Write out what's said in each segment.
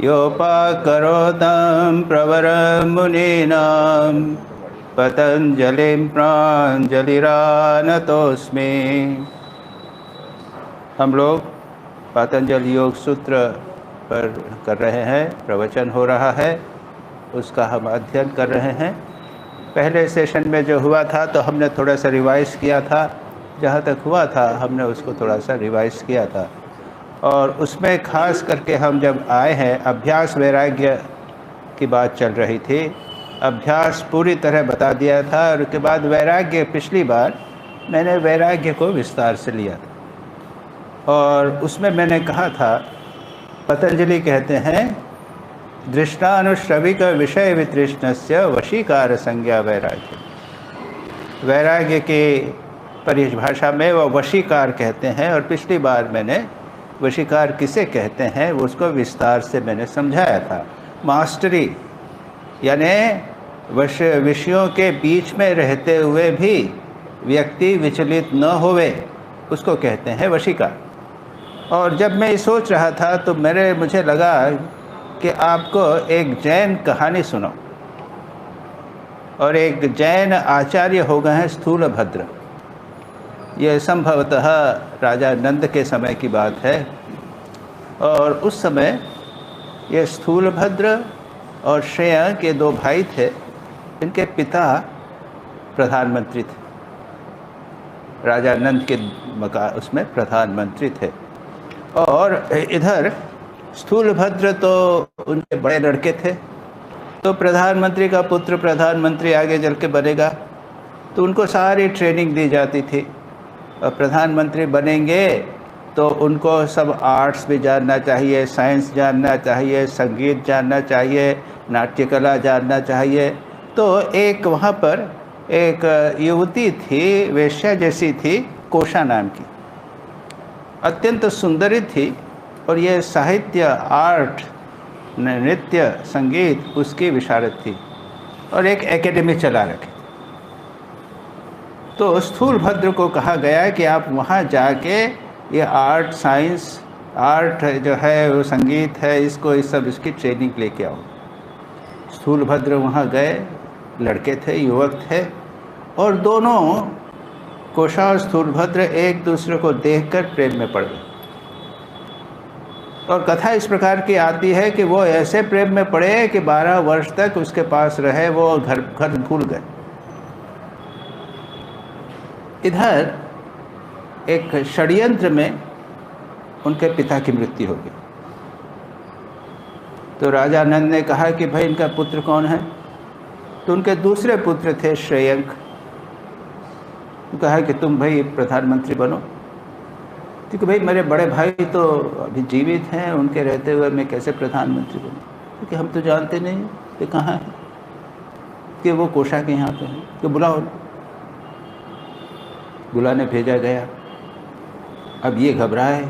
योपाकरोतं प्रवरं मुनीनां पतंजलिं प्राञ्जलिरानतोऽस्मि। हम लोग पतंजलि योग सूत्र पर कर रहे हैं, प्रवचन हो रहा है, उसका हम अध्ययन कर रहे हैं। पहले सेशन में जो हुआ था तो हमने थोड़ा सा रिवाइज़ किया था, जहाँ तक हुआ था हमने उसको थोड़ा सा रिवाइज़ किया था। और उसमें खास करके हम जब आए हैं, अभ्यास वैराग्य की बात चल रही थी। अभ्यास पूरी तरह बता दिया था और उसके बाद वैराग्य, पिछली बार मैंने वैराग्य को विस्तार से लिया था और उसमें मैंने कहा था, पतंजलि कहते हैं दृष्टानुश्रविक विषय वितृष्णस्य वशीकार संज्ञा वैराग्य। वैराग्य की परिभाषा में वो वशीकार कहते हैं और पिछली बार मैंने वशीकार किसे कहते हैं वो उसको विस्तार से मैंने समझाया था। मास्टरी यानी विषयों के बीच में रहते हुए भी व्यक्ति विचलित न होवे, उसको कहते हैं वशीकार। और जब मैं ये सोच रहा था तो मुझे लगा कि आपको एक जैन कहानी सुनो। और एक जैन आचार्य हो गए हैं स्थूलभद्र। ये संभवतः राजा नंद के समय की बात है। और उस समय ये स्थूलभद्र और श्रेय के दो भाई थे। इनके पिता प्रधानमंत्री थे, राजा नंद के उसमें प्रधानमंत्री थे। और इधर स्थूलभद्र तो उनके बड़े लड़के थे, तो प्रधानमंत्री का पुत्र प्रधानमंत्री आगे चल के बनेगा, तो उनको सारी ट्रेनिंग दी जाती थी। और प्रधानमंत्री बनेंगे तो उनको सब आर्ट्स भी जानना चाहिए, साइंस जानना चाहिए, संगीत जानना चाहिए, नाट्य कला जानना चाहिए। तो एक वहाँ पर एक युवती थी, वेश्या जैसी थी, कोशा नाम की, अत्यंत सुंदरी थी। और ये साहित्य, आर्ट, नृत्य, संगीत उसकी विशारद थी और एक एकेडमी चला रखी। तो स्थूलभद्र को कहा गया कि आप वहाँ जाके ये आर्ट, साइंस, आर्ट जो है वो संगीत है, इसकी ट्रेनिंग लेके आओ। स्थूलभद्र वहाँ गए, लड़के थे, युवक थे, और दोनों कोशा और स्थूलभद्र एक दूसरे को देखकर प्रेम में पड़ गए। और कथा इस प्रकार की आती है कि वो ऐसे प्रेम में पड़े कि 12 वर्ष तक उसके पास रहे, वो घर भूल गए। इधर एक षड्यंत्र में उनके पिता की मृत्यु हो गई। तो राजा नंद ने कहा कि भाई इनका पुत्र कौन है? तो उनके दूसरे पुत्र थे श्रेयंक। कहा कि तुम भाई प्रधानमंत्री बनो, क्योंकि भाई मेरे बड़े भाई तो अभी जीवित हैं, उनके रहते हुए मैं कैसे प्रधानमंत्री बनूं? क्योंकि हम तो जानते नहीं कि कहाँ है, कि वो कोशा के यहाँ पे हैं, कि बुलाओ। बुलाने भेजा गया। अब ये घबराए,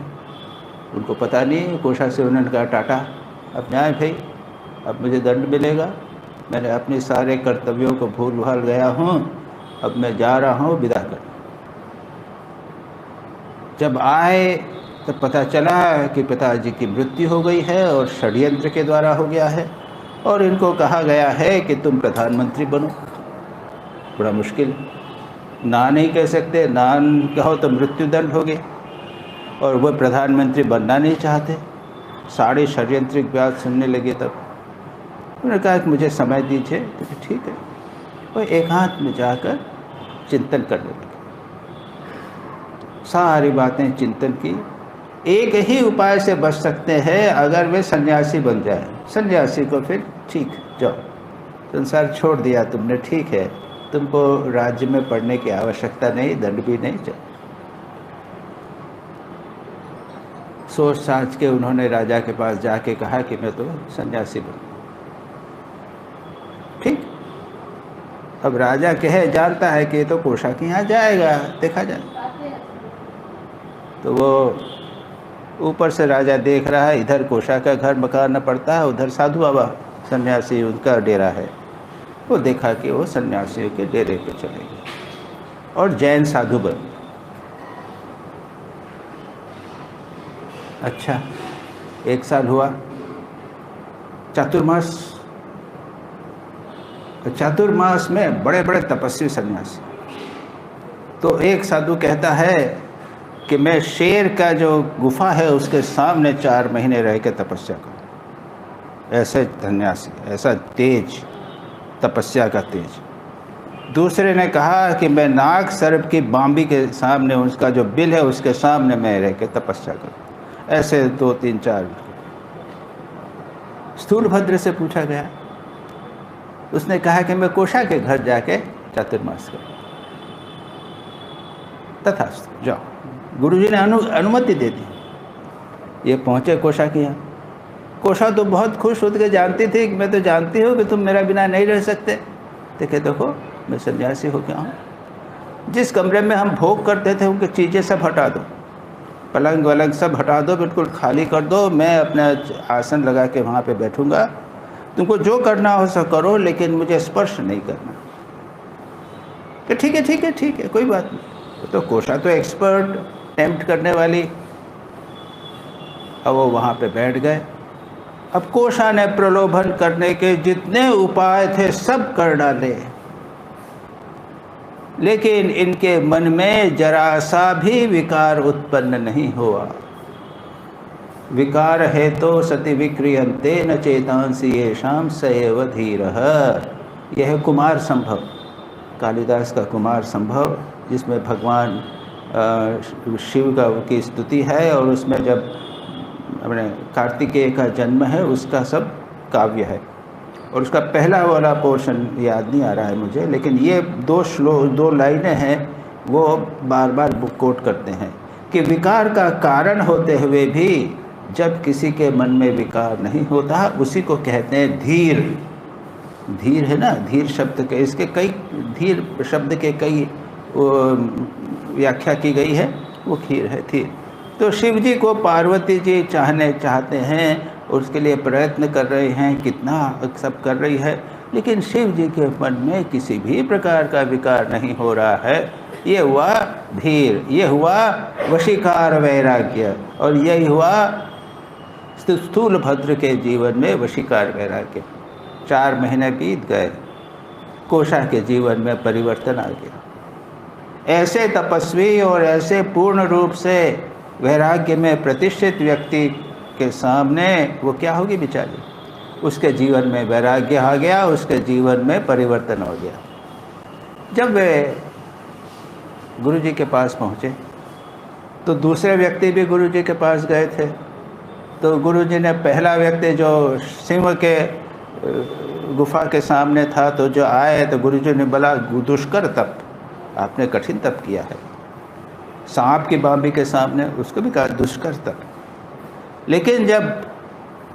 उनको पता नहीं, कोशा से उन्होंने कहा टाटा, अब जाए भाई, अब मुझे दंड मिलेगा, मैंने अपने सारे कर्तव्यों को भूल भाल गया हूँ, अब मैं जा रहा हूँ, विदा कर। जब आए तो पता चला कि पिताजी की मृत्यु हो गई है और षड्यंत्र के द्वारा हो गया है, और इनको कहा गया है कि तुम प्रधानमंत्री बनो। बड़ा मुश्किल, ना नहीं कह सकते, ना कहो तो मृत्युदंड हो गए, और वो प्रधानमंत्री बनना नहीं चाहते। सारी षड्यंत्रिक बात सुनने लगे। तब उन्होंने कहा कि मुझे समय दीजिए। तो ठीक है, वो एकांत में जाकर चिंतन करने लगे, सारी बातें चिंतन की। एक ही उपाय से बच सकते हैं, अगर वे सन्यासी बन जाए। सन्यासी को फिर ठीक, जाओ, संसार छोड़ दिया तुमने, ठीक है, तुमको राज्य में पढ़ने की आवश्यकता नहीं, दंड भी नहीं चाहिए। सोच साच के उन्होंने राजा के पास जाके कहा कि मैं तो सन्यासी बनूं। ठीक, अब राजा कहे, जानता है कि ये तो कोशा के यहाँ जाएगा, देखा जाए। तो वो ऊपर से राजा देख रहा है, इधर कोशा का घर मकान न पड़ता है, उधर साधु बाबा सन्यासी उनका डेरा है। वो देखा कि वो सन्यासियों के डेरे पे चले गए और जैन साधु बन गए। अच्छा, 1 साल हुआ, चातुर्मास में बड़े बड़े तपस्वी सन्यासी। तो एक साधु कहता है कि मैं शेर का जो गुफा है उसके सामने 4 महीने रह के तपस्या करूँ। ऐसे सन्यासी, ऐसा तेज, तपस्या का तेज। दूसरे ने कहा कि मैं नाग सर्प की बांबी के सामने, उसका जो बिल है उसके सामने मैं रह के तपस्या करूँ। ऐसे 2, 3, 4। स्थूलभद्र से पूछा गया, उसने कहा कि मैं कोशा के घर जाके चातुर्मास करूँ। तथास्तु, जाओ। गुरुजी ने अनुमति दे दी। ये पहुँचे कोशा के यहाँ। कोशा तो बहुत खुश होकर जानती थी कि मैं तो जानती हूँ कि तुम मेरा बिना नहीं रह सकते। देखो मैं सन्यासी हो गया हूँ। जिस कमरे में हम भोग करते थे उनकी चीज़ें सब हटा दो, पलंग वलंग सब हटा दो, बिल्कुल खाली कर दो। मैं अपना आसन लगा के वहाँ पे बैठूँगा, तुमको जो करना हो सो करो, लेकिन मुझे स्पर्श नहीं करना। कि ठीक है, कोई बात नहीं। तो कोशा तो एक्सपर्ट, टेम्प्ट करने वाली। अब वो वहाँ पे बैठ गए। अब कोशा ने प्रलोभन करने के जितने उपाय थे सब कर डाले, लेकिन इनके मन में जरा सा भी विकार उत्पन्न नहीं हुआ। विकार है तो सति विक्रियन्ते न चेतांसि येषां स एव धीरः। यह है कुमार संभव, कालिदास का कुमार संभव, जिसमें भगवान शिव की स्तुति है और उसमें जब अपने कार्तिकेय का जन्म है उसका सब काव्य है। और उसका पहला वाला पोर्शन याद नहीं आ रहा है मुझे, लेकिन ये 2 लाइनें हैं वो बार बार बुक कोट करते हैं कि विकार का कारण होते हुए भी जब किसी के मन में विकार नहीं होता, उसी को कहते हैं धीर। धीर है ना, धीर शब्द के, इसके कई, धीर शब्द के कई व्याख्या की गई है, वो खीर है, धीर। तो शिव जी को पार्वती जी चाहते हैं, उसके लिए प्रयत्न कर रहे हैं, कितना सब कर रही है, लेकिन शिव जी के मन में किसी भी प्रकार का विकार नहीं हो रहा है। ये हुआ धीर, ये हुआ वशीकार वैराग्य, और यही हुआ स्थूलभद्र के जीवन में वशीकार वैराग्य। 4 महीने बीत गए, कोशा के जीवन में परिवर्तन आ गया। ऐसे तपस्वी और ऐसे पूर्ण रूप से वैराग्य में प्रतिष्ठित व्यक्ति के सामने वो क्या होगी बेचारी, उसके जीवन में वैराग्य आ गया, उसके जीवन में परिवर्तन हो गया। जब वे गुरु जी के पास पहुँचे तो दूसरे व्यक्ति भी गुरु जी के पास गए थे। तो गुरु जी ने पहला व्यक्ति जो सिंह के गुफा के सामने था, तो जो आए तो गुरु जी ने बोला दुष्कर तप, आपने कठिन तप किया है। सांप की बांबी के सामने उसको भी कहा दुष्कर तप। लेकिन जब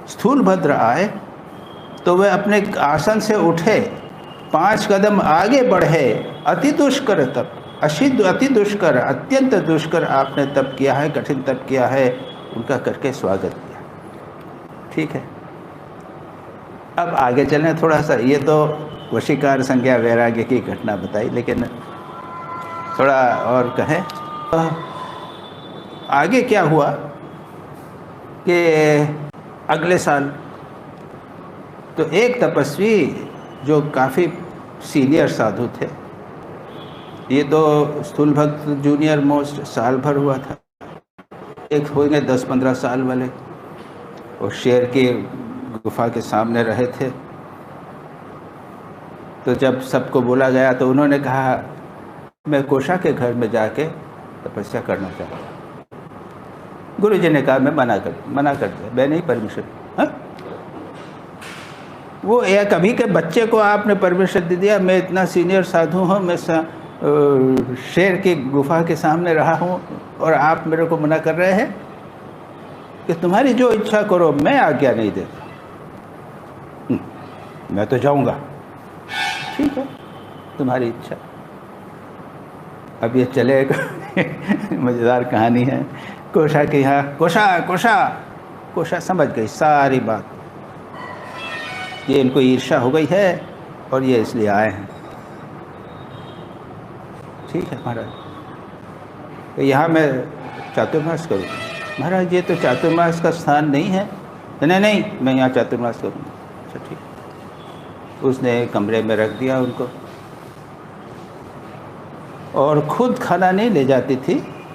स्थूलभद्र आए तो वे अपने आसन से उठे, 5 कदम आगे बढ़े, अति दुष्कर तप, अति दुष्कर, अत्यंत दुष्कर आपने तप किया है, कठिन तप किया है, उनका करके स्वागत किया। ठीक है, अब आगे चलें थोड़ा सा। ये तो वशीकार संज्ञा वैराग्य की घटना बताई, लेकिन थोड़ा और कहें आगे क्या हुआ कि अगले साल तो एक तपस्वी जो काफ़ी सीनियर साधु थे, ये तो स्थूलभद्र जूनियर मोस्ट, साल भर हुआ था, एक होंगे 10-15 साल वाले, और शेर की गुफा के सामने रहे थे। तो जब सबको बोला गया तो उन्होंने कहा मैं कोशा के घर में जाके तपस्या करना चाहता हूँ। गुरु जी ने कहा मैं मना कर दिया, मैं नहीं परमिशन। हाँ, वो एक अभी के बच्चे को आपने परमिशन दे दिया, मैं इतना सीनियर साधु हूँ, मैं शेर की गुफा के सामने रहा हूँ और आप मेरे को मना कर रहे हैं कि तुम्हारी जो इच्छा करो, मैं आज्ञा नहीं देता, मैं तो जाऊँगा। ठीक है, तुम्हारी इच्छा। अब ये चले मज़ेदार कहानी है। कोशा के यहाँ कोशा समझ गई सारी बात, ये इनको ईर्ष्या हो गई है और ये इसलिए आए हैं। ठीक है महाराज, तो यहाँ मैं चातुर्मास करूँगा। महाराज ये तो चातुर्मास का स्थान नहीं है। नहीं, मैं यहाँ चातुर्मास करूँगा। अच्छा ठीक। उसने कमरे में रख दिया उनको, और खुद खाना नहीं ले जाती थी,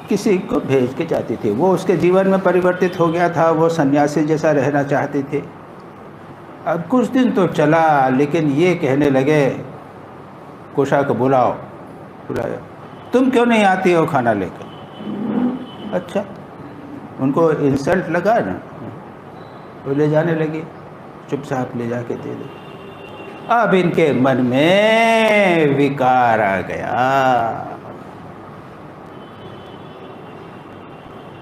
किसी को भेज के जाती थी। वो उसके जीवन में परिवर्तित हो गया था, वो सन्यासी जैसा रहना चाहती थी। अब कुछ दिन तो चला, लेकिन ये कहने लगे कोशा को बुलाया, तुम क्यों नहीं आती हो खाना लेकर? अच्छा, उनको इंसल्ट लगा ना, वो ले जाने लगी, चुपचाप ले जाके दे दे। अब इनके मन में विकार आ गया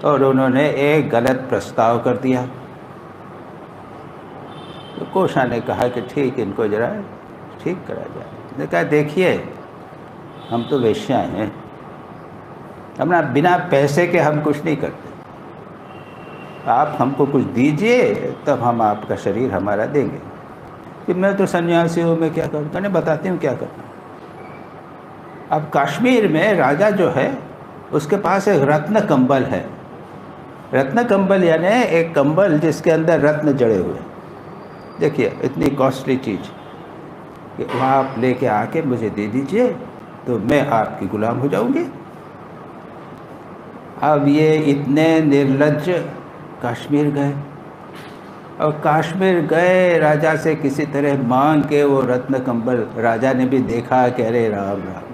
और उन्होंने एक गलत प्रस्ताव कर दिया। तो कोशा ने कहा कि ठीक, इनको जरा ठीक करा जाए। उसने कहा देखिए, हम तो वेश्या हैं, अपना बिना पैसे के हम कुछ नहीं करते, आप हमको कुछ दीजिए तब हम आपका शरीर हमारा देंगे। कि मैं तो सन्यासी हूँ, मैं क्या करूँ? मैंने बताती हूँ क्या करना। अब कश्मीर में राजा जो है उसके पास एक रत्न कंबल है। रत्न कंबल यानी एक कंबल जिसके अंदर रत्न जड़े हुए। देखिए इतनी कॉस्टली चीज़ कि वहाँ आप लेके आके मुझे दे दीजिए तो मैं आपकी गुलाम हो जाऊंगी। अब ये इतने निर्लज्ज कश्मीर गए, और कश्मीर गए राजा से किसी तरह मांग के वो रत्न कंबल। राजा ने भी देखा कि अरे राम राम,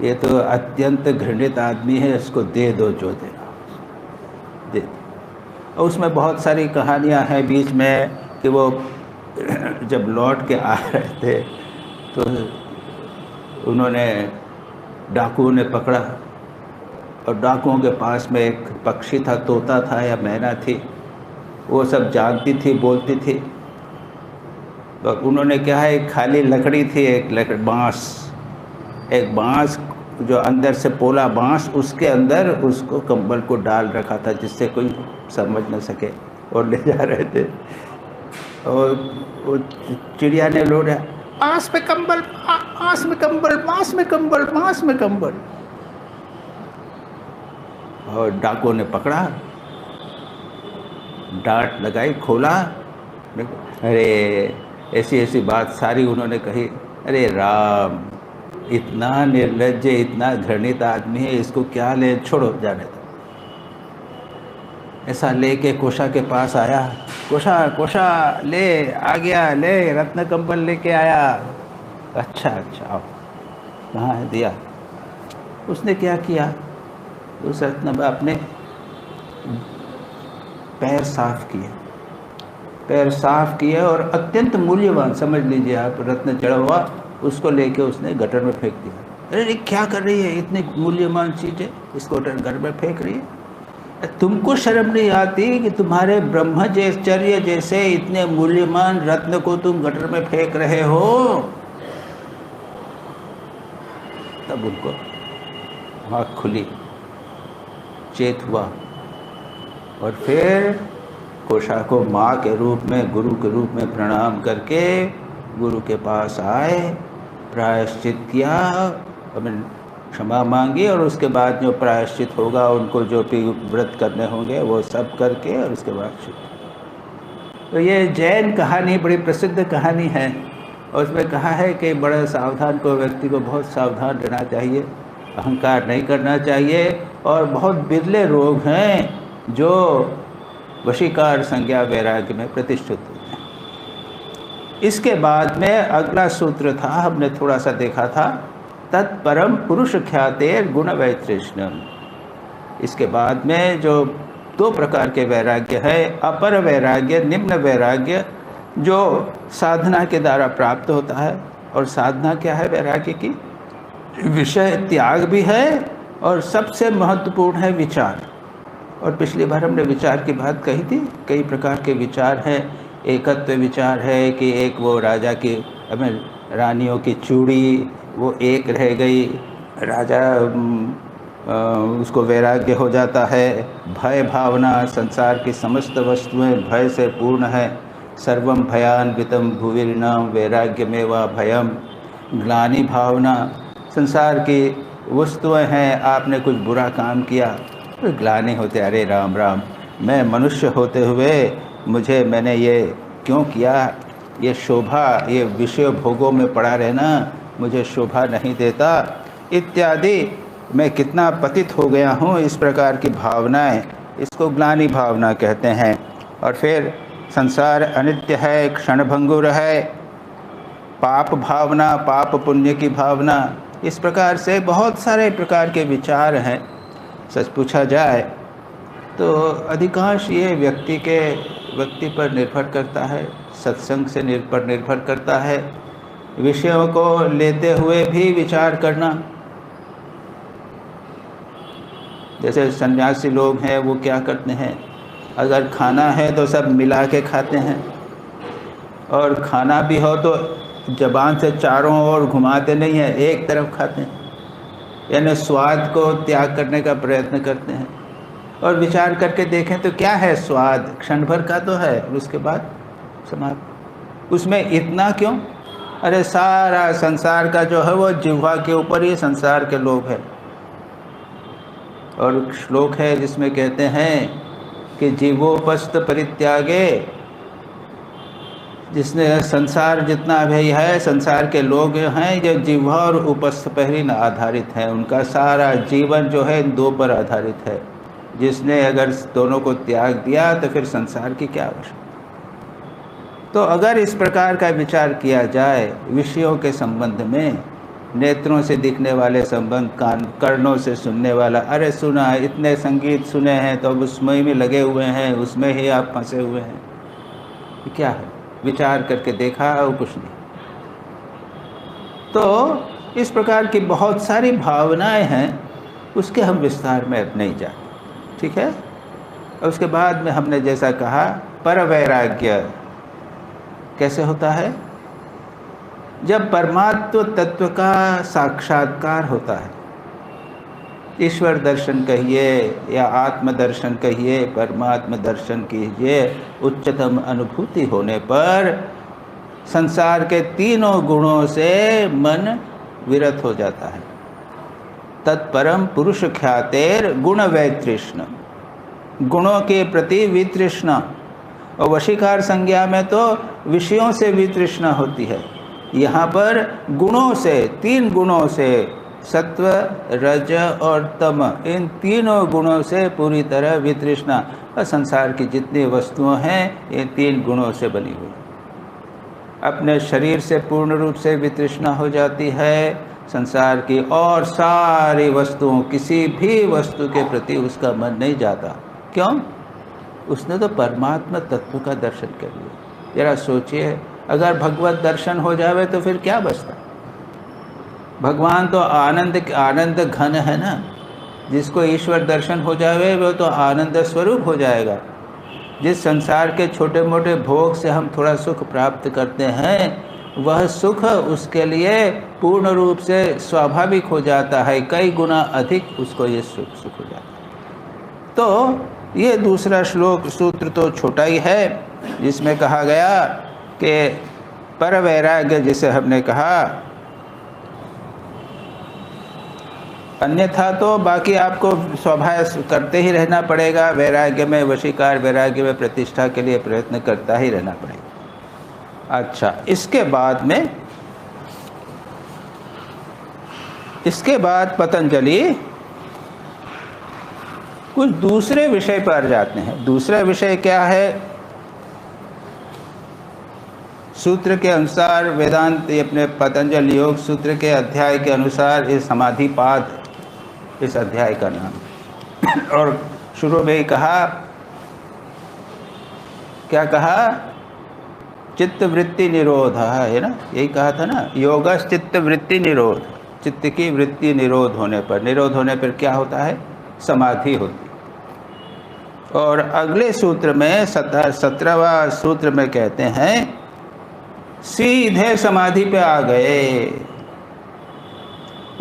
ये तो अत्यंत घृणित आदमी है, इसको दे दो जो देना दे दो। और उसमें बहुत सारी कहानियां हैं बीच में कि वो जब लौट के आ रहे थे तो उन्होंने डाकुओं ने पकड़ा, और डाकुओं के पास में एक पक्षी था, तोता था या मैना थी, वो सब जानती थी, बोलती थी। तो उन्होंने क्या है, एक खाली लकड़ी थी, एक बांस जो अंदर से पोला बांस, उसके अंदर उसको कंबल को डाल रखा था जिससे कोई समझ न सके, और ले जा रहे थे। और वो चिड़िया ने लोड़ा, आस में कंबल, आस में कंबल, बांस में कंबल, बांस में कंबल। और डाकुओं ने पकड़ा, डांट लगाई, खोला, अरे ऐसी ऐसी बात सारी उन्होंने कही। अरे राम, इतना निर्लज्ज, इतना घृणित आदमी है, इसको क्या ले, छोड़ो जाने दो। ऐसा लेके कोशा के पास आया, कोशा ले आ गया, ले रत्न कंबल लेके आया। अच्छा आओ, कहाँ है, दिया। उसने क्या किया, उस रत्न में अपने पैर साफ किए और अत्यंत मूल्यवान, समझ लीजिए आप, रत्न चढ़ा हुआ, उसको लेके उसने गटर में फेंक दिया। अरे क्या कर रही है, इतनी मूल्यवान चीज़ है, इसको गटर में फेंक रही है? तुमको शर्म नहीं आती कि तुम्हारे ब्रह्मचर्य जैसे इतने मूल्यवान रत्न को तुम गटर में फेंक रहे हो? तब उनको आँख खुली, चेत हुआ, और फिर कोशा को माँ के रूप में, गुरु के रूप में प्रणाम करके गुरु के पास आए, प्रायश्चित किया, क्षमा मांगी, और उसके बाद जो प्रायश्चित होगा, उनको जो भी व्रत करने होंगे वो सब करके, और उसके बाद तो ये जैन कहानी बड़ी प्रसिद्ध कहानी है, और उसमें कहा है कि बड़े सावधान को, व्यक्ति को बहुत सावधान रहना चाहिए, अहंकार नहीं करना चाहिए, और बहुत बिरले रोग हैं जो वशीकार संज्ञा वैराग्य में प्रतिष्ठित होते हैं। इसके बाद में अगला सूत्र था, हमने थोड़ा सा देखा था, तत्परम पुरुष ख्यातेर गुण वैतृष्ण्यम। इसके बाद में जो दो प्रकार के वैराग्य है, अपर वैराग्य, निम्न वैराग्य, जो साधना के द्वारा प्राप्त होता है। और साधना क्या है वैराग्य की? विषय त्याग भी है, और सबसे महत्वपूर्ण है विचार। और पिछली बार हमने विचार की बात कही थी, कई प्रकार के विचार हैं। एकत्व विचार है कि एक वो राजा की, रानियों की चूड़ी वो एक रह गई, राजा उसको वैराग्य हो जाता है। भय भावना, संसार की समस्त वस्तुएं भय से पूर्ण है। सर्वम भयान्वितम भुविर्नाम वैराग्यमेवा भयम। ग्लानि भावना, संसार की वस्तुएं हैं, आपने कुछ बुरा काम किया तो ग्लानि होते, अरे राम राम, मैं मनुष्य होते हुए मैंने ये क्यों किया, ये शोभा, ये विषय भोगों में पड़ा रहना मुझे शोभा नहीं देता इत्यादि, मैं कितना पतित हो गया हूँ, इस प्रकार की भावनाएं, इसको ग्लानि भावना कहते हैं। और फिर संसार अनित्य है, क्षणभंगुर है, पाप भावना, पाप पुण्य की भावना, इस प्रकार से बहुत सारे प्रकार के विचार हैं। सच पूछा जाए तो अधिकांश ये व्यक्ति पर निर्भर करता है, सत्संग से निर्भर करता है। विषयों को लेते हुए भी विचार करना, जैसे सन्यासी लोग हैं वो क्या करते हैं, अगर खाना है तो सब मिला के खाते हैं, और खाना भी हो तो ज़बान से चारों ओर घुमाते नहीं हैं, एक तरफ खाते हैं, यानी स्वाद को त्याग करने का प्रयत्न करते हैं। और विचार करके देखें तो क्या है, स्वाद क्षण भर का तो है, उसके बाद समाप्त। उसमें इतना क्यों? अरे सारा संसार का जो है वो जिह्वा के ऊपर ही संसार के लोभ है। और श्लोक है जिसमें कहते हैं कि जीवोपस्थ परित्यागे, जिसने संसार जितना भी है, संसार के लोग हैं जो जिह्वा और उपस्थ पर ही आधारित हैं, उनका सारा जीवन जो है इन दो पर आधारित है। जिसने अगर दोनों को त्याग दिया तो फिर संसार की क्या आवश्यकता। तो अगर इस प्रकार का विचार किया जाए विषयों के संबंध में, नेत्रों से दिखने वाले संबंध, कर्णों से सुनने वाला, अरे सुना, इतने संगीत सुने हैं तो अब उसमें ही लगे हुए हैं, उसमें ही आप फंसे हुए हैं, क्या है? विचार करके देखा और कुछ नहीं। तो इस प्रकार की बहुत सारी भावनाएं हैं, उसके हम विस्तार में अब नहीं जाते, ठीक है। और उसके बाद में हमने जैसा कहा, पर वैराग्य कैसे होता है? जब परमात्म तत्व का साक्षात्कार होता है, ईश्वर दर्शन कहिए या आत्म दर्शन कहिए, परमात्म दर्शन कीजिए, उच्चतम अनुभूति होने पर संसार के तीनों गुणों से मन विरत हो जाता है। तत्परम पुरुष ख्यातेर गुण वैतृष्ण, गुणों के प्रति वितृष्णा। और वशीकार संज्ञा में तो विषयों से वितृष्णा होती है, यहाँ पर गुणों से, तीन गुणों से, सत्व रज और तम, इन तीनों गुणों से पूरी तरह वितृष्णा। और संसार की जितनी वस्तुएं हैं ये तीन गुणों से बनी हुई। अपने शरीर से पूर्ण रूप से वितृष्णा हो जाती है, संसार की और सारी वस्तुओं, किसी भी वस्तु के प्रति उसका मन नहीं जाता। क्यों? उसने तो परमात्मा तत्व का दर्शन कर लिया। जरा सोचिए, अगर भगवत दर्शन हो जावे तो फिर क्या बचता? भगवान तो आनंद घन है ना, जिसको ईश्वर दर्शन हो जावे वो तो आनंद स्वरूप हो जाएगा। जिस संसार के छोटे मोटे भोग से हम थोड़ा सुख प्राप्त करते हैं, वह सुख उसके लिए पूर्ण रूप से स्वाभाविक हो जाता है, कई गुना अधिक उसको ये सुख हो जाता है। तो ये दूसरा श्लोक सूत्र तो छोटा ही है, जिसमें कहा गया कि पर वैराग्य, जिसे हमने कहा, अन्यथा तो बाकी आपको स्वाभाविक करते ही रहना पड़ेगा। वैराग्य में वशीकार, वैराग्य में प्रतिष्ठा के लिए प्रयत्न करता ही रहना पड़ेगा। अच्छा, इसके बाद पतंजलि कुछ दूसरे विषय पर जाते हैं। दूसरा विषय क्या है? सूत्र के अनुसार, वेदांत अपने पतंजलि योग सूत्र के अध्याय के अनुसार इस समाधिपाद इस अध्याय का नाम। और शुरू में ही कहा, क्या कहा? चित्त वृत्ति निरोध है ना, यही कहा था ना, योगस चित्त वृत्ति निरोध। चित्त की वृत्ति निरोध होने पर क्या होता है? समाधि होती। और अगले सूत्र में 17वां सूत्र में कहते हैं, सीधे समाधि पे आ गए।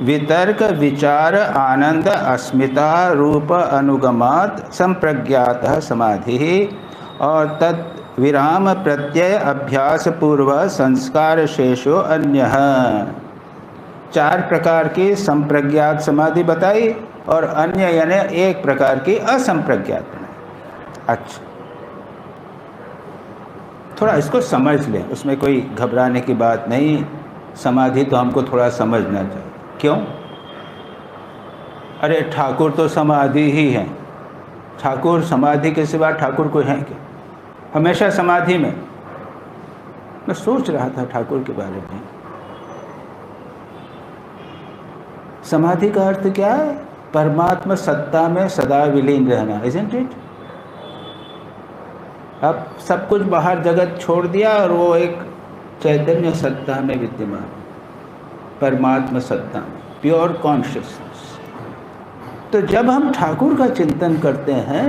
वितर्क विचार आनंद अस्मिता रूप अनुगमात संप्रज्ञात समाधि और तत् विराम प्रत्यय अभ्यास पूर्व संस्कार शेषो अन्य। 4 प्रकार की संप्रज्ञात समाधि बताई और अन्य यानी एक प्रकार की असंप्रज्ञात बनाई। अच्छा, थोड़ा इसको समझ लें, उसमें कोई घबराने की बात नहीं। समाधि तो हमको थोड़ा समझना चाहिए। क्यों? अरे ठाकुर तो समाधि ही हैं। ठाकुर समाधि के सिवा ठाकुर कोई है क्या? हमेशा समाधि में। मैं सोच रहा था ठाकुर के बारे में। समाधि का अर्थ क्या है? परमात्मा सत्ता में सदा विलीन रहना, isn't it? अब सब कुछ बाहर जगत छोड़ दिया और वो एक चैतन्य सत्ता में विद्यमान, परमात्मा सत्ता में, प्योर कॉन्शियसनेस। तो जब हम ठाकुर का चिंतन करते हैं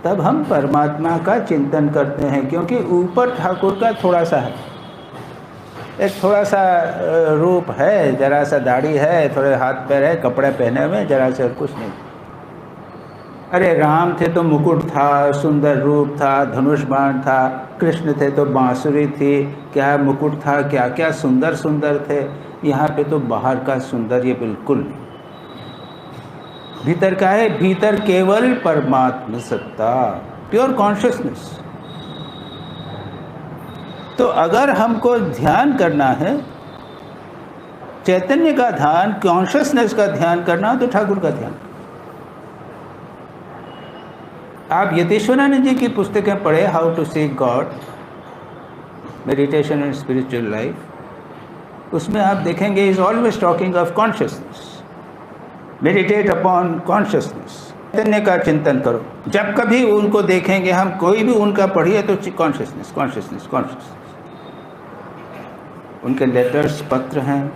तब हम परमात्मा का चिंतन करते हैं, क्योंकि ऊपर ठाकुर का थोड़ा सा है, एक थोड़ा सा रूप है, जरा सा दाढ़ी है, थोड़े हाथ पैर है, कपड़े पहने हुए, जरा से और कुछ नहीं। अरे राम थे तो मुकुट था, सुंदर रूप था, धनुष बाण था। कृष्ण थे तो बांसुरी थी, क्या मुकुट था, क्या क्या सुंदर सुंदर थे। यहाँ पे तो बाहर का सौंदर्य बिल्कुल नहीं, भीतर का है, भीतर केवल परमात्मा सत्ता, प्योर कॉन्शियसनेस। तो अगर हमको ध्यान करना है, चैतन्य का ध्यान, कॉन्शियसनेस का ध्यान करना, तो ठाकुर का ध्यान। आप यतीश्वरानंद जी की पुस्तकें पढ़े, how to seek God, meditation and spiritual life, उसमें आप देखेंगे is always talking of consciousness. Meditate upon consciousness, चैतन्य का चिंतन करो। जब कभी उनको देखेंगे हम, कोई भी उनका पढ़िए तो कॉन्शियसनेस कॉन्शियसनेस कॉन्शियसनेस। उनके लेटर्स, पत्र हैं।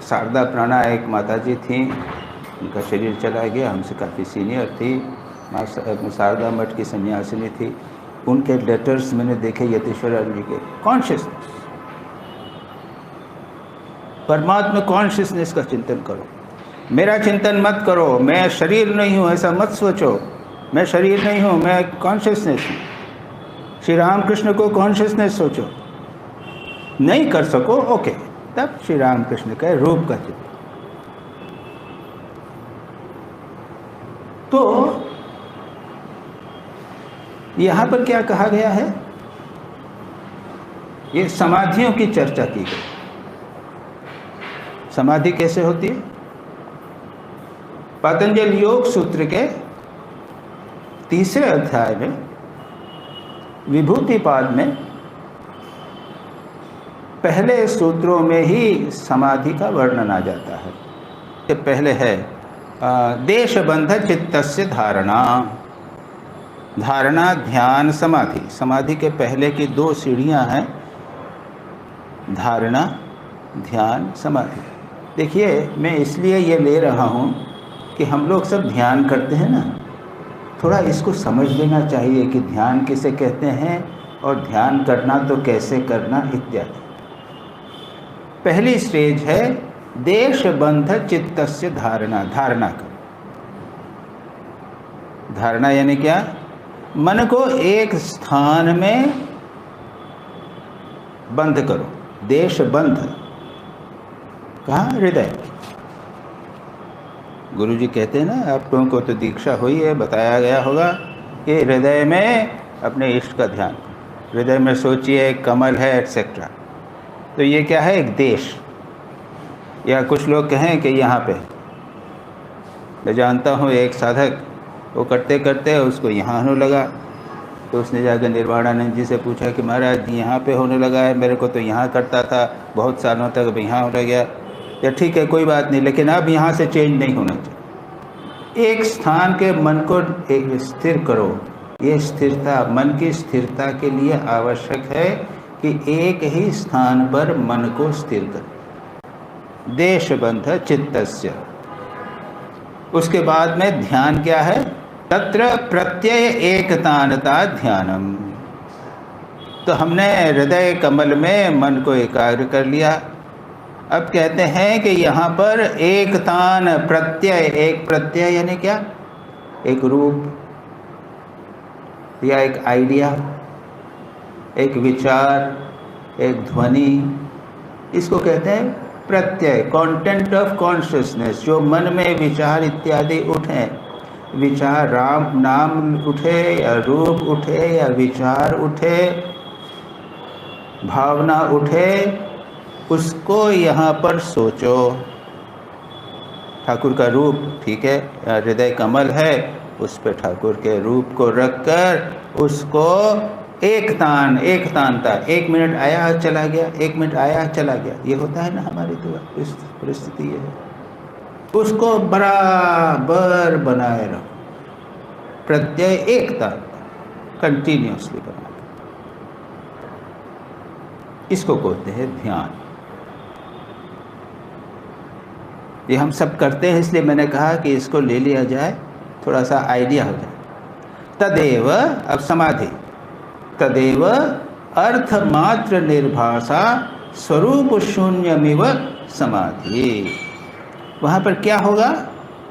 शारदा प्राणा एक माताजी थी, उनका शरीर चला गया, हमसे काफ़ी सीनियर थी, शारदा मठ की सन्यासिनी थी। उनके लेटर्स मैंने देखे यतीश्वरानंद जी के। कॉन्शियसनेस, परमात्मा कॉन्शियसनेस का चिंतन करो। मेरा चिंतन मत करो, मैं शरीर नहीं हूँ, ऐसा मत सोचो। मैं शरीर नहीं हूँ, मैं कॉन्शियसनेस हूँ। श्री रामकृष्ण को कॉन्शियसनेस सोचो। नहीं कर सको, ओके, तब श्री रामकृष्ण के रूप का चिंतन। तो यहाँ पर क्या कहा गया है? ये समाधियों की चर्चा की गई। समाधि कैसे होती है? पतंजलि योग सूत्र के 3 अध्याय में विभूतिपाद में पहले सूत्रों में ही समाधि का वर्णन आ जाता है। ये पहले है देशबंध चित्तस्य धारणा। धारणा, ध्यान, समाधि। समाधि के पहले की 2 सीढ़ियां हैं, धारणा, ध्यान, समाधि। देखिए, मैं इसलिए ये ले रहा हूँ कि हम लोग सब ध्यान करते हैं ना, थोड़ा इसको समझ लेना चाहिए कि ध्यान किसे कहते हैं और ध्यान करना तो कैसे करना इत्यादि। पहली स्टेज है देशबंध चित्तस्य धारणा। धारणा करो। धारणा यानी क्या? मन को एक स्थान में बंद करो। देशबंध कहाँ? हृदय। गुरु जी कहते हैं ना, आप लोगों को तो दीक्षा हुई है, बताया गया होगा कि हृदय में अपने इष्ट का ध्यान। हृदय में सोचिए कमल है एटसेट्रा। तो ये क्या है? एक देश। या कुछ लोग कहें कि यहाँ पे, मैं जानता हूँ एक साधक, वो करते करते उसको यहाँ होने लगा, तो उसने जाकर निर्वाणानंद जी से पूछा कि महाराज यहाँ पे होने लगा है, मेरे को तो यहाँ करता था बहुत सालों तक, अब यहाँ हो गया। या ठीक है, कोई बात नहीं, लेकिन अब यहाँ से चेंज नहीं होना चाहिए। एक स्थान के मन को एक स्थिर करो। ये स्थिरता, मन की स्थिरता के लिए आवश्यक है कि एक ही स्थान पर मन को स्थिर करें। देशबंध चित्तस्य। उसके बाद में ध्यान क्या है? तत्र प्रत्यय एकतानता ध्यानम। तो हमने हृदय कमल में मन को एकाग्र कर लिया। अब कहते हैं कि यहाँ पर एकतान प्रत्यय। एक प्रत्यय यानी क्या? एक रूप या एक आइडिया, एक विचार, एक ध्वनि, इसको कहते हैं प्रत्यय। Content of consciousness. जो मन में विचार इत्यादि उठे, विचार, राम नाम उठे या रूप उठे या विचार उठे, भावना उठे उसको यहाँ पर सोचो। ठाकुर का रूप, ठीक है, हृदय कमल है, उस पे ठाकुर के रूप को रखकर उसको एक तानता, 1 मिनट आया चला गया, 1 मिनट आया चला गया, ये होता है ना हमारी तो परिस्थिति ये है। उसको बराबर बनाए रहो, प्रत्यय एक तानता, कंटिन्यूसली बना, इसको कहते हैं ध्यान। ये हम सब करते हैं, इसलिए मैंने कहा कि इसको ले लिया जाए, थोड़ा सा आइडिया हो जाए। तदेव, अब समाधि, तदेव अर्थमात्र निर्भाषा स्वरूप शून्यमिव समाधि। वहाँ पर क्या होगा,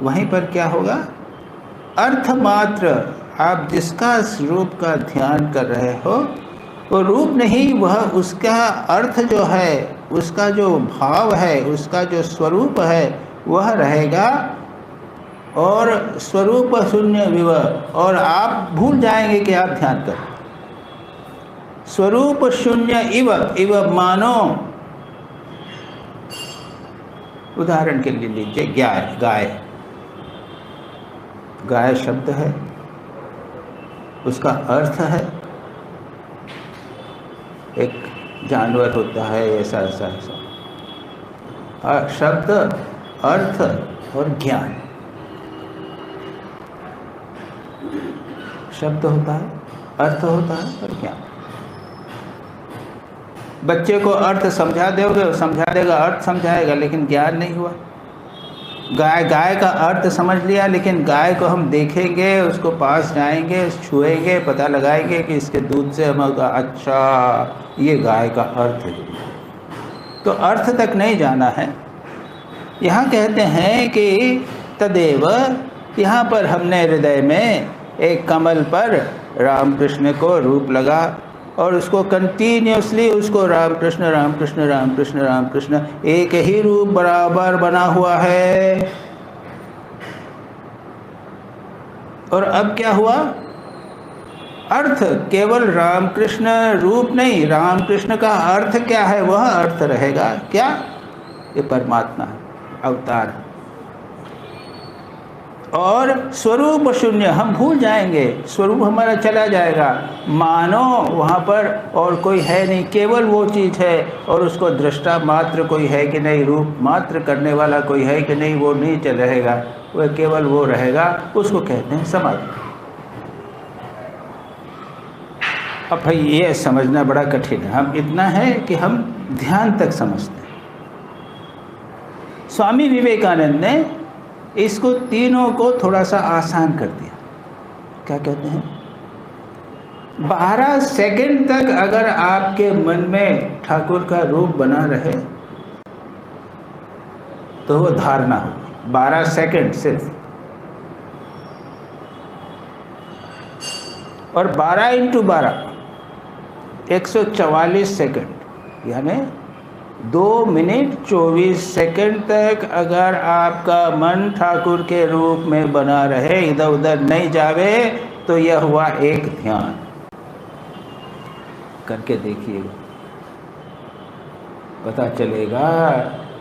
वहीं पर क्या होगा, अर्थमात्र, आप जिसका रूप का ध्यान कर रहे हो वो रूप नहीं, वह उसका अर्थ जो है, उसका जो भाव है, उसका जो स्वरूप है वह रहेगा, और स्वरूप शून्य विव, और आप भूल जाएंगे कि आप ध्यान कर। स्वरूप शून्य इव, इव मानो, उदाहरण के लिए लीजिए गाय, गाय, गाय शब्द है, उसका अर्थ है, एक जानवर होता है ऐसा ऐसा ऐसा, शब्द, अर्थ और ज्ञान। शब्द होता है, अर्थ होता है और ज्ञान। बच्चे को अर्थ समझा दोगे, समझा देगा, अर्थ समझाएगा, लेकिन ज्ञान नहीं हुआ। गाय, गाय का अर्थ समझ लिया, लेकिन गाय को हम देखेंगे, उसको पास जाएंगे, छुएंगे, पता लगाएंगे कि इसके दूध से हम, अच्छा ये गाय का अर्थ है, तो अर्थ तक नहीं जाना है। यहाँ कहते हैं कि तदेव, यहाँ पर हमने हृदय में एक कमल पर रामकृष्ण को रूप लगा, और उसको कंटिन्यूसली उसको रामकृष्ण रामकृष्ण रामकृष्ण रामकृष्ण, एक ही रूप बराबर बना हुआ है। और अब क्या हुआ, अर्थ केवल रामकृष्ण रूप नहीं, रामकृष्ण का अर्थ क्या है, वह अर्थ रहेगा क्या, ये परमात्मा है, अवतार है। और स्वरूप शून्य, हम भूल जाएंगे, स्वरूप हमारा चला जाएगा, मानो वहाँ पर और कोई है नहीं, केवल वो चीज़ है, और उसको दृष्टा मात्र कोई है कि नहीं, रूप मात्र करने वाला कोई है कि नहीं, वो नहीं चल रहेगा, वह केवल वो रहेगा, उसको कहते हैं समाधि। अब भाई ये समझना बड़ा कठिन है, हम इतना है कि हम ध्यान तक समझते हैं। स्वामी विवेकानंद ने इसको तीनों को थोड़ा सा आसान कर दिया। क्या कहते हैं, 12 सेकंड तक अगर आपके मन में ठाकुर का रूप बना रहे तो वो धारणा हो, 12 सेकंड सिर्फ, और 12 इंटू 12 144 सेकंड, यानी 2 मिनट 24 सेकंड तक अगर आपका मन ठाकुर के रूप में बना रहे, इधर उधर नहीं जावे, तो यह हुआ एक ध्यान। करके देखिएगा, पता चलेगा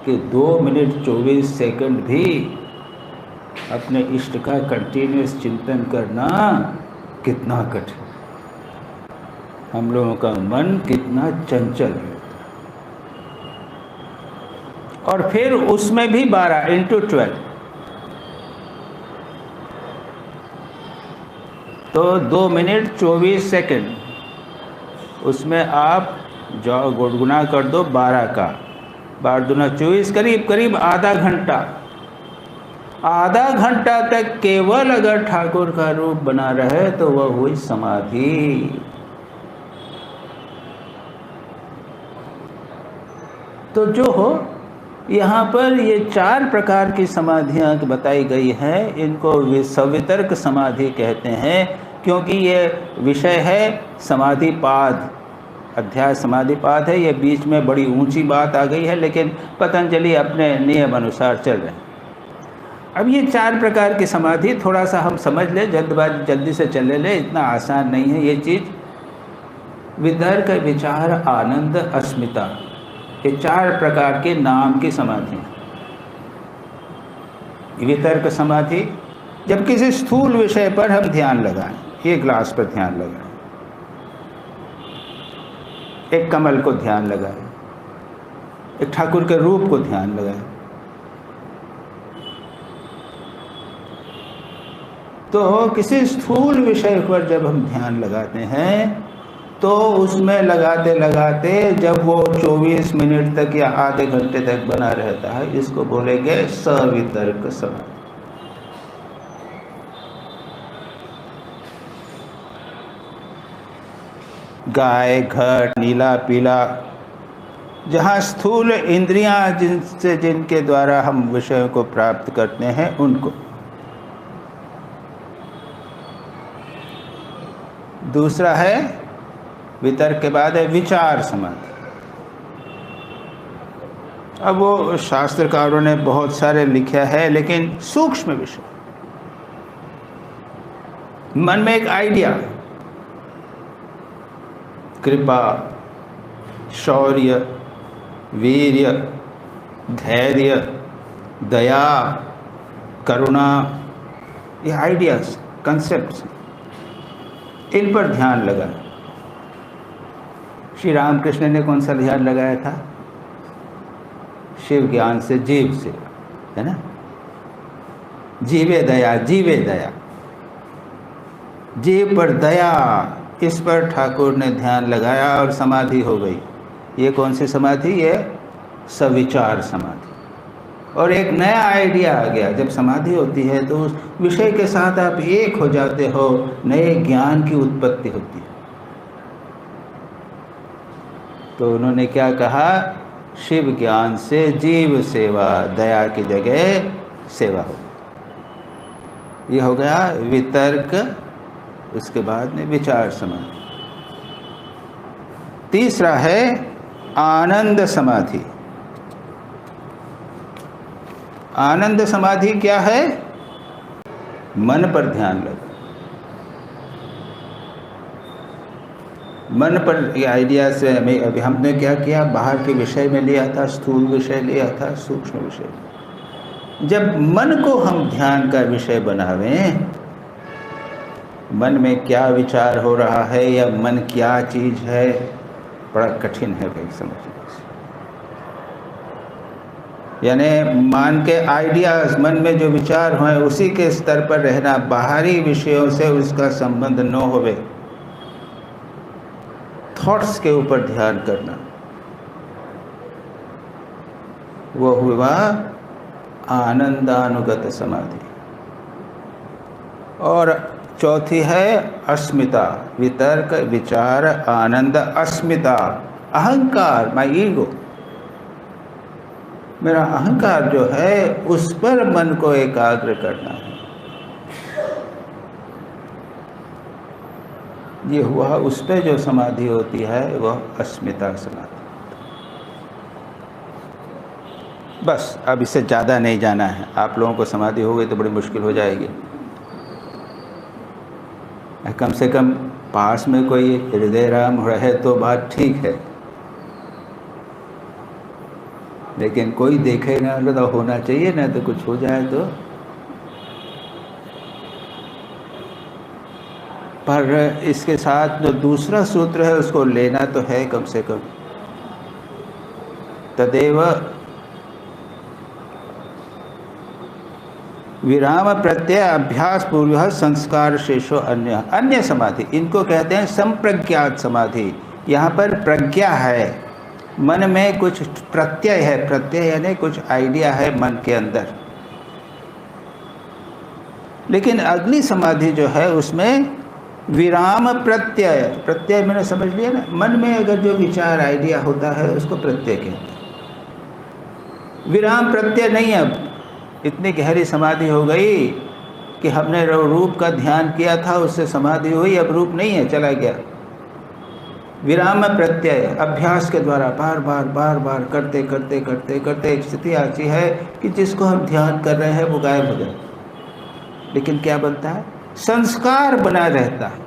कि 2 मिनट 24 सेकंड भी अपने इष्ट का कंटिन्यूस चिंतन करना कितना कठिन, हम लोगों का मन कितना चंचल है। और फिर उसमें भी 12 इंटू 12, तो 2 मिनट 24 सेकंड, उसमें आप जो गुणगुना कर दो 12 का, 12 दूना 24, करीब करीब आधा घंटा, आधा घंटा तक केवल अगर ठाकुर का रूप बना रहे तो वह हुई समाधि। तो जो हो, यहाँ पर ये 4 प्रकार की समाधियाँ बताई गई हैं, इनको सवितर्क समाधि कहते हैं, क्योंकि ये विषय है समाधिपाद, अध्याय समाधिपाद है। ये बीच में बड़ी ऊंची बात आ गई है, लेकिन पतंजलि अपने नियम अनुसार चल रहे हैं। अब ये 4 प्रकार की समाधि थोड़ा सा हम समझ लें, जल्दी से चले लें, इतना आसान नहीं है ये चीज़। वितर्क, विचार, आनंद, अस्मिता, ये 4 प्रकार के नाम की समाधि हैं। वितर्क समाधि, जब किसी स्थूल विषय पर हम ध्यान लगाएं, एक ग्लास पर ध्यान लगाएं, एक कमल को ध्यान लगाएं, एक ठाकुर के रूप को ध्यान लगाएं, तो किसी स्थूल विषय पर जब हम ध्यान लगाते हैं तो उसमें लगाते लगाते जब वो 24 मिनट तक या आधे घंटे तक बना रहता है, इसको बोलेंगे सवितर्क समाधि। गाय, घट, नीला, पीला, जहाँ स्थूल इंद्रियां जिनके द्वारा हम विषयों को प्राप्त करते हैं उनको। दूसरा है वितर्क के बाद है विचार समाधि। अब वो शास्त्रकारों ने बहुत सारे लिखा है, लेकिन सूक्ष्म विषय, मन में एक आइडिया, कृपा, शौर्य, वीर्य, धैर्य, दया, करुणा, ये आइडियाज, कंसेप्ट्स, इन पर ध्यान लगा। श्री रामकृष्ण ने कौन सा ध्यान लगाया था? शिव ज्ञान से जीव से, है ना? जीवे दया, जीवे दया, जीव पर दया, इस पर ठाकुर ने ध्यान लगाया और समाधि हो गई। ये कौन सी समाधि? ये सविचार समाधि। और एक नया आइडिया आ गया। जब समाधि होती है तो उस विषय के साथ आप एक हो जाते हो, नए ज्ञान की उत्पत्ति होती है। तो उन्होंने क्या कहा? शिव ज्ञान से जीव सेवा, दया की जगह सेवा हो। ये हो गया वितर्क, उसके बाद में विचार समाधि। तीसरा है आनंद समाधि। आनंद समाधि क्या है? मन पर ध्यान लगा, मन पर ये आइडिया से अभी हमने क्या किया, बाहर के विषय में लिया था, स्थूल विषय लिया था, सूक्ष्म विषय। जब मन को हम ध्यान का विषय बनावें, मन में क्या विचार हो रहा है या मन क्या चीज़ है, बड़ा कठिन है भाई समझना। यानी मान के आइडियाज़, मन में जो विचार हुए उसी के स्तर पर रहना, बाहरी विषयों से उसका संबंध न होवे, थॉट्स के ऊपर ध्यान करना, वो हुआ आनंदानुगत समाधि। और चौथी है अस्मिता, वितर्क, विचार, आनंद, अस्मिता, अहंकार, माय ईगो, मेरा अहंकार जो है उस पर मन को एकाग्र करना है। ये हुआ, उस पर जो समाधि होती है वह अस्मिता समाधि। बस अब इससे ज़्यादा नहीं जाना है। आप लोगों को समाधि हो गई तो बड़ी मुश्किल हो जाएगी। कम से कम पास में कोई हृदय राम रहे तो बात ठीक है, लेकिन कोई देखे ना तो होना चाहिए ना, तो कुछ हो जाए तो। पर इसके साथ जो दूसरा सूत्र है उसको लेना तो है कम से कम। तदेव विराम प्रत्यय अभ्यास पूर्व संस्कार शेषो अन्य। अन्य समाधि, इनको कहते हैं संप्रज्ञात समाधि। यहाँ पर प्रज्ञा है, मन में कुछ प्रत्यय है, प्रत्यय यानी कुछ आइडिया है मन के अंदर। लेकिन अगली समाधि जो है उसमें विराम प्रत्यय, प्रत्यय मैंने समझ लिया ना, मन में अगर जो विचार आइडिया होता है उसको प्रत्यय कहते हैं। विराम प्रत्यय नहीं। अब इतनी गहरी समाधि हो गई कि हमने रूप का ध्यान किया था, उससे समाधि हुई, अब रूप नहीं है, चला गया। विराम प्रत्यय अभ्यास के द्वारा बार बार बार बार करते करते करते करते एक स्थिति आती है कि जिसको हम ध्यान कर रहे हैं वो गायब हो जाए। लेकिन क्या बनता है? संस्कार बना रहता है।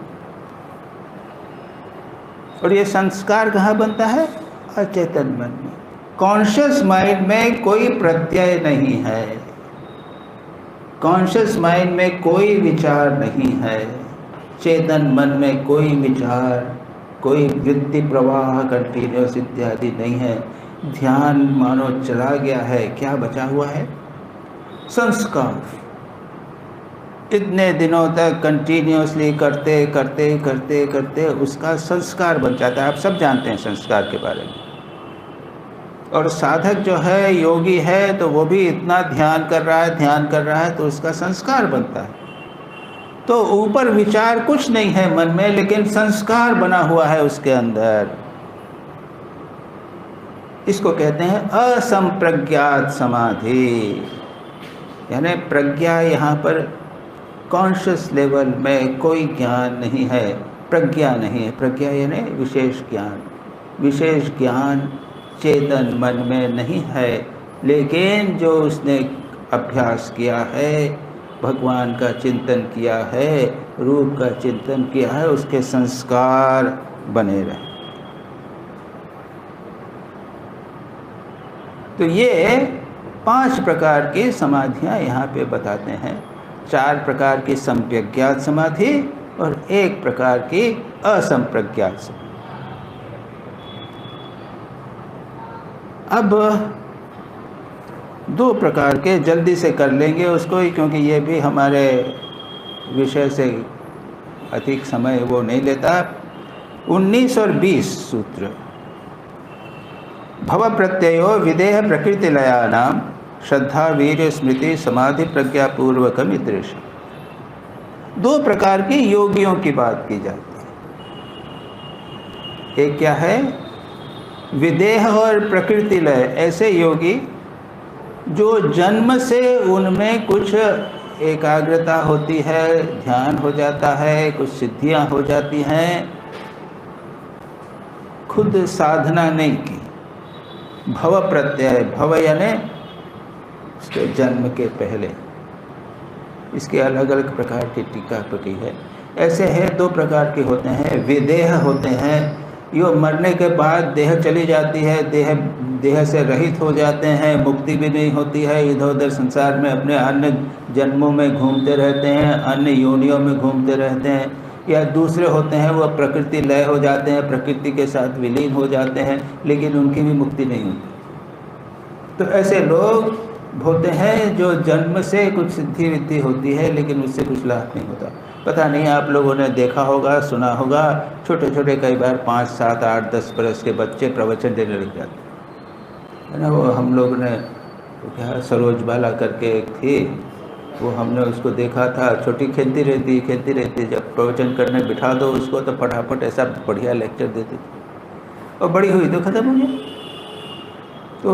और ये संस्कार कहाँ बनता है? अचेतन मन में। कॉन्शियस माइंड में कोई प्रत्यय नहीं है, कॉन्शियस माइंड में कोई विचार नहीं है, चेतन मन में कोई विचार, कोई वृत्ति प्रवाह कंटिन्यूस इत्यादि नहीं है। ध्यान मानो चला गया है, क्या बचा हुआ है? संस्कार। इतने दिनों तक कंटिन्यूसली करते करते करते करते उसका संस्कार बन जाता है। आप सब जानते हैं संस्कार के बारे में। और साधक जो है, योगी है, तो वो भी इतना ध्यान कर रहा है तो उसका संस्कार बनता है। तो ऊपर विचार कुछ नहीं है मन में, लेकिन संस्कार बना हुआ है उसके अंदर। इसको कहते हैं असंप्रज्ञात समाधि। यानी प्रज्ञा यहाँ पर कॉन्शियस लेवल में कोई ज्ञान नहीं है, प्रज्ञा नहीं है। प्रज्ञा यानी विशेष ज्ञान। विशेष ज्ञान चेतन मन में नहीं है, लेकिन जो उसने अभ्यास किया है, भगवान का चिंतन किया है, रूप का चिंतन किया है, उसके संस्कार बने रहे। तो ये 5 प्रकार की समाधियाँ यहाँ पे बताते हैं। 4 प्रकार की संप्रज्ञात समाधि और 1 प्रकार की असंप्रज्ञात समाधि। अब 2 प्रकार के जल्दी से कर लेंगे उसको ही, क्योंकि ये भी हमारे विषय से अधिक समय वो नहीं लेता। 19 और 20 सूत्र। भव प्रत्ययो विदेह प्रकृति लयानाम श्रद्धा वीर्य स्मृति समाधि प्रज्ञा पूर्वकम इतरेश। 2 प्रकार के योगियों की बात की जाती है। एक क्या है? विदेह और प्रकृति लय। ऐसे योगी जो जन्म से उनमें कुछ एकाग्रता होती है, ध्यान हो जाता है, कुछ सिद्धियां हो जाती हैं, खुद साधना नहीं की। भव प्रत्यय, भव यानी उसके जन्म के पहले। इसके अलग अलग प्रकार की टीका पटी है। ऐसे है 2 प्रकार के होते हैं। विदेह होते हैं, यो मरने के बाद देह चली जाती है, देह से रहित हो जाते हैं, मुक्ति भी नहीं होती है, इधर उधर संसार में अपने अन्य जन्मों में घूमते रहते हैं, अन्य योनियों में घूमते रहते हैं। या दूसरे होते हैं वो प्रकृति लय हो जाते हैं, प्रकृति के साथ विलीन हो जाते हैं, लेकिन उनकी भी मुक्ति नहीं होती। तो ऐसे लोग होते हैं जो जन्म से कुछ सिद्धि विद्धि होती है, लेकिन उससे कुछ लाभ नहीं होता। पता नहीं, आप लोगों ने देखा होगा, सुना होगा, छोटे छोटे कई बार 5, 7, 8, 10 बरस के बच्चे प्रवचन देने लग जाते है ना। वो हम लोग ने क्या सरोज बाला करके एक थी, वो हमने उसको देखा था, छोटी खेलती रहती। जब प्रवचन करने बिठा दो उसको तो फटाफट ऐसा बढ़िया लेक्चर देती थी, और बड़ी हुई तो ख़त्म हो गई। तो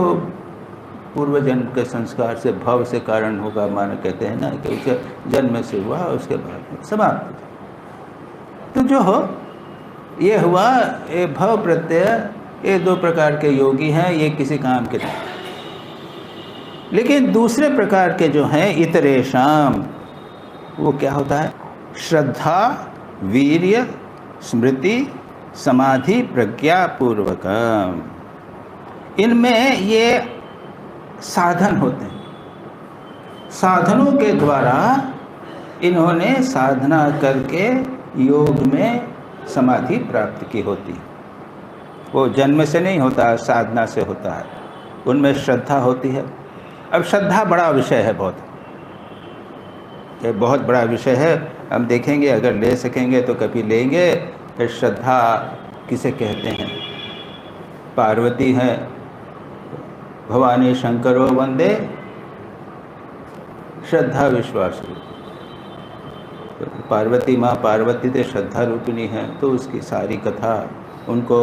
पूर्व जन्म के संस्कार से, भव से कारण होगा, मान कहते हैं ना, कि उसे जन्म से हुआ, उसके बाद समाप्त। तो जो हो ये हुआ, ये भव प्रत्यय, ये 2 प्रकार के योगी हैं, ये किसी काम के नहीं। लेकिन दूसरे प्रकार के जो हैं इतरेशाम, वो क्या होता है? श्रद्धा वीर्य स्मृति समाधि प्रज्ञा पूर्वकम। इनमें ये साधन होते हैं। साधनों के द्वारा इन्होंने साधना करके योग में समाधि प्राप्त की होती। वो जन्म से नहीं होता, साधना से होता है। उनमें श्रद्धा होती है। अब श्रद्धा बड़ा विषय है, ये बहुत बड़ा विषय है। हम देखेंगे, अगर ले सकेंगे तो कभी लेंगे। फिर श्रद्धा किसे कहते हैं? पार्वती हैं, भवानी शंकरो वंदे श्रद्धा विश्वास। पार्वती माँ, पार्वती तो श्रद्धा रूपिणी है। तो उसकी सारी कथा उनको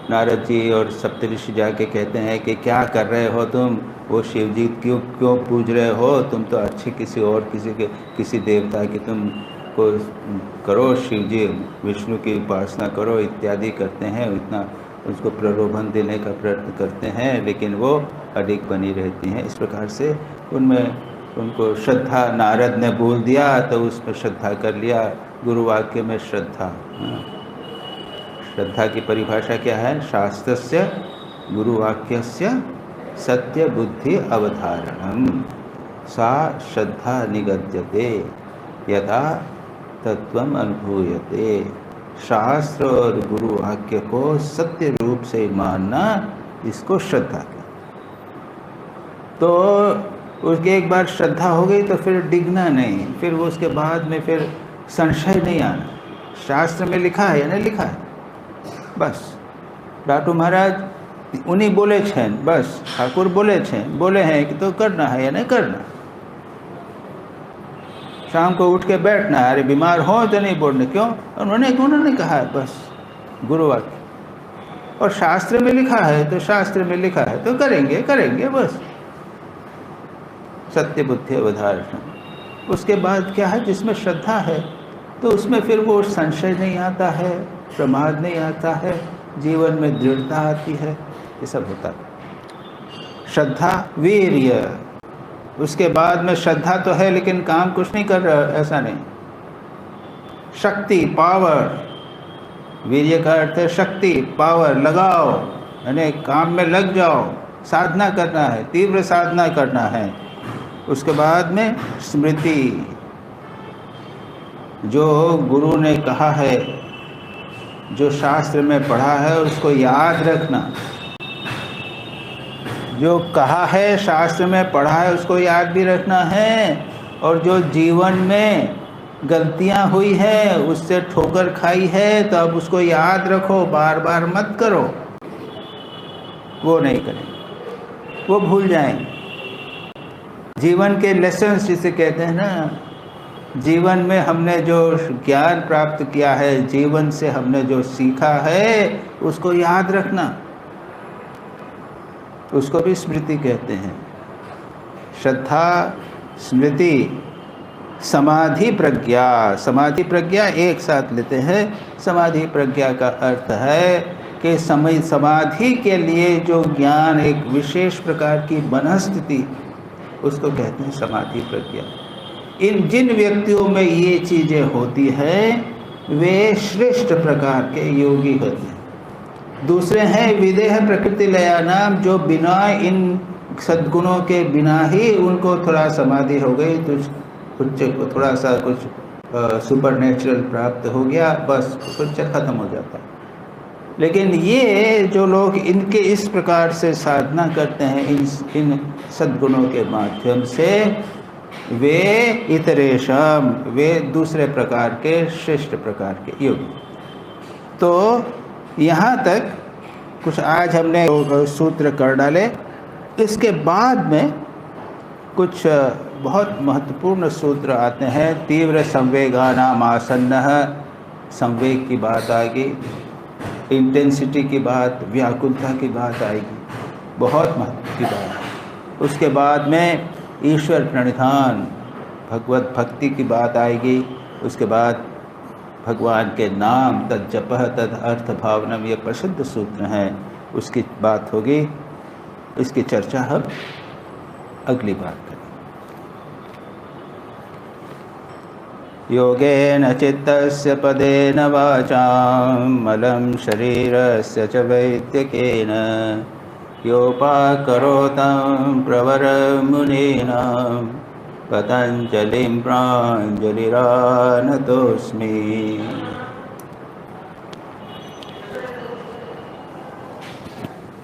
नारद जी और सप्तऋषि जाके कहते हैं कि क्या कर रहे हो तुम, वो शिव जी क्यों पूज रहे हो, तुम तो अच्छे किसी देवता की तुम को करो, शिव जी विष्णु की उपासना करो इत्यादि करते हैं। इतना उसको प्रलोभन देने का प्रयत्न करते हैं, लेकिन वो अधिक बनी रहती हैं। इस प्रकार से उनमें उनको श्रद्धा, नारद ने बोल दिया तो उसमें श्रद्धा कर लिया, गुरु वाक्य में श्रद्धा। श्रद्धा की परिभाषा क्या है? शास्त्रस्य गुरुवाक्यस्य सत्य बुद्धि अवधारणम सा श्रद्धा निगद्यते यदा तत्वम अनुभूयते। शास्त्र और गुरुवाक्य को सत्य रूप से मानना, इसको श्रद्धा कहते। तो उसके एक बार श्रद्धा हो गई तो फिर डिगना नहीं, फिर वो उसके बाद में फिर संशय नहीं आना। शास्त्र में लिखा है या नहीं लिखा है, बस डाटू महाराज उन्हीं बोले छे, बस ठाकुर बोले हैं कि तो करना है या नहीं करना। शाम को उठ के बैठना है, अरे बीमार हो तो नहीं बोलने, क्यों? उन्होंने कहा है, बस गुरुवाक्य और शास्त्र में लिखा है, तो शास्त्र में लिखा है तो करेंगे बस। सत्य बुद्धि अवधारणा। उसके बाद क्या है? जिसमें श्रद्धा है तो उसमें फिर वो संशय नहीं आता है, प्रमाद नहीं आता है, जीवन में दृढ़ता आती है, ये सब होता है। श्रद्धा वीर्य, उसके बाद में श्रद्धा तो है लेकिन काम कुछ नहीं कर रहा, ऐसा नहीं। शक्ति, पावर, वीर्य का अर्थ है शक्ति, पावर, लगाओ, यानी काम में लग जाओ, साधना करना है, तीव्र साधना करना है। उसके बाद में स्मृति, जो गुरु ने कहा है, जो शास्त्र में पढ़ा है उसको याद रखना। जो कहा है शास्त्र में पढ़ा है उसको याद भी रखना है, और जो जीवन में गलतियां हुई है, उससे ठोकर खाई है, तो अब उसको याद रखो, बार बार मत करो। वो नहीं करेंगे, वो भूल जाएंगे। जीवन के लेसन्स जिसे कहते हैं ना, जीवन में हमने जो ज्ञान प्राप्त किया है, जीवन से हमने जो सीखा है, उसको याद रखना, उसको भी स्मृति कहते हैं। श्रद्धा, स्मृति, समाधि प्रज्ञा। समाधि प्रज्ञा एक साथ लेते हैं। समाधि प्रज्ञा का अर्थ है कि समाधि के लिए जो ज्ञान, एक विशेष प्रकार की मनस्थिति, उसको कहते हैं समाधि प्रज्ञा। जिन व्यक्तियों में ये चीज़ें होती हैं वे श्रेष्ठ प्रकार के योगी होते हैं। दूसरे हैं विदेह प्रकृति लया नाम, जो बिना इन सद्गुणों के बिना ही उनको थोड़ा समाधि हो गई, तो कुछ थोड़ा सा कुछ सुपर नेचुरल प्राप्त हो गया, बस कुछ खत्म हो जाता है। लेकिन ये जो लोग इनके इस प्रकार से साधना करते हैं, इन सद्गुणों के माध्यम से, वे इतरेशम, वे दूसरे प्रकार के श्रेष्ठ प्रकार के योगी। तो यहाँ तक कुछ आज हमने सूत्र कर डाले। इसके बाद में कुछ बहुत महत्वपूर्ण सूत्र आते हैं। तीव्र संवेगानाम आसन्नः, संवेग की बात आएगी, इंटेंसिटी की बात, व्याकुलता की बात आएगी, बहुत महत्व की बात। उसके बाद में ईश्वर प्रणिधान, भगवत भक्ति की बात आएगी। उसके बाद भगवान के नाम, तद जपः तद अर्थ भावनम, ये प्रसिद्ध सूत्र हैं, उसकी बात होगी। इसकी चर्चा हम अगली बार करें। योगेन चित्तस्य पदेन वाचां मलं शरीरस्य च वैद्यकेन योपाकरोतं प्रवरमुनीनां पतञ्जलिं प्राञ्जलिरानतोऽस्मि।